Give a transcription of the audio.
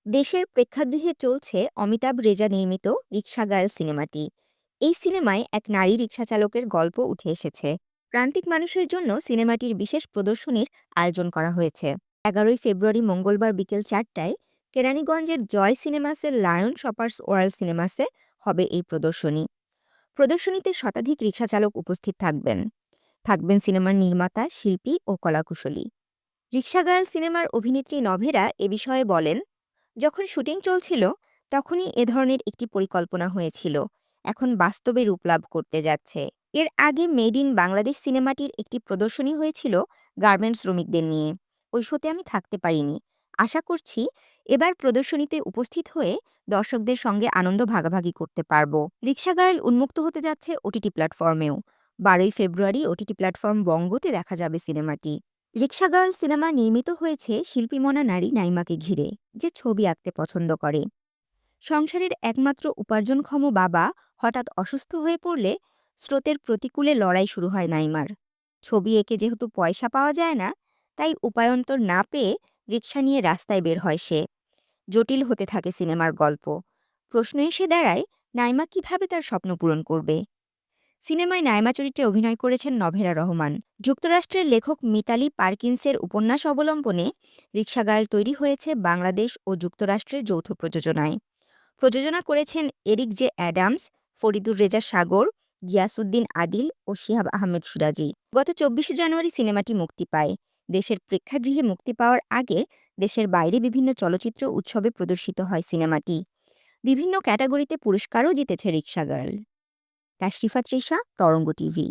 দেশের প্রেক্ষাগৃহে চলছে অমিতাভ রেজা নির্মিত রিক্সা গার্ল সিনেমাটি। এই সিনেমায় এক নারী রিক্সা চালকের গল্প উঠে এসেছে। প্রান্তিক মানুষের জন্য সিনেমাটির বিশেষ প্রদর্শনীর আয়োজন করা হয়েছে। 11ই ফেব্রুয়ারি মঙ্গলবার বিকেল 4টায় কেরানীগঞ্জের জয় সিনেমাসের লায়ন শপার্স ওয়ার্ল্ড সিনেমাসে হবে এই প্রদর্শনী। প্রদর্শনীতে শতাধিক রিক্সা চালক উপস্থিত থাকবেন সিনেমার নির্মাতা, শিল্পী ও কলাকুশলী। রিক্সা গার্ল সিনেমার অভিনেত্রী নভেরা এ বিষয়ে বলেন, যখন শুটিং চলছিল তখনই এ ধরনের একটি পরিকল্পনা হয়েছিল, এখন বাস্তবে রূপ লাভ করতে যাচ্ছে। এর আগে মেড ইন বাংলাদেশ সিনেমাটির একটি প্রদর্শনী হয়েছিল গার্মেন্টস শ্রমিকদের নিয়ে। ওই শোতে আমি থাকতে পারিনি। আশা করছি এবার প্রদর্শনীতে উপস্থিত হয়ে দর্শকদের সঙ্গে আনন্দ ভাগাভাগি করতে পারবো। রিক্সা গার্ল উন্মুক্ত হতে যাচ্ছে ওটিটি প্ল্যাটফর্মেও। 12ই ফেব্রুয়ারি ওটিটি প্ল্যাটফর্ম বঙ্গতে দেখা যাবে সিনেমাটি। রিক্সা গার্ল সিনেমা নির্মিত হয়েছে শিল্পীমনা নারী নাইমাকে ঘিরে, যে ছবি আঁকতে পছন্দ করে। সংসারের একমাত্র উপার্জনক্ষম বাবা হঠাৎ অসুস্থ হয়ে পড়লে স্রোতের প্রতিকূলে লড়াই শুরু হয় নাইমার। ছবি এঁকে যেহেতু পয়সা পাওয়া যায় না, তাই উপায়ন্তর না পেয়ে রিক্সা নিয়ে রাস্তায় বের হয় সে। জটিল হতে থাকে সিনেমার গল্প। প্রশ্ন এসে দাঁড়ায়, নাইমা কিভাবে তার স্বপ্ন পূরণ করবে। সিনেমায় নায়মা চরিত্রে অভিনয় করেছেন নভেরা রহমান। যুক্তরাষ্ট্রের লেখক মিতালি পার্কিন্সের উপন্যাস অবলম্বনে রিক্সা গার্ল তৈরি হয়েছে বাংলাদেশ ও যুক্তরাষ্ট্রের যৌথ প্রযোজনায়। প্রযোজনা করেছেন Eric J Adams, Faridur Reza Sagar, Giasuddin Adil ও শিহাব আহমেদ সিরাজি। গত 24শে জানুয়ারি সিনেমাটি মুক্তি পায়। দেশের প্রেক্ষাগৃহে মুক্তি পাওয়ার আগে দেশের বাইরে বিভিন্ন চলচ্চিত্র উৎসবে প্রদর্শিত হয় সিনেমাটি। বিভিন্ন ক্যাটাগরিতে পুরস্কারও জিতেছে রিক্সা গার্ল। তাশরিফা তৃষা, তরঙ্গ টিভি।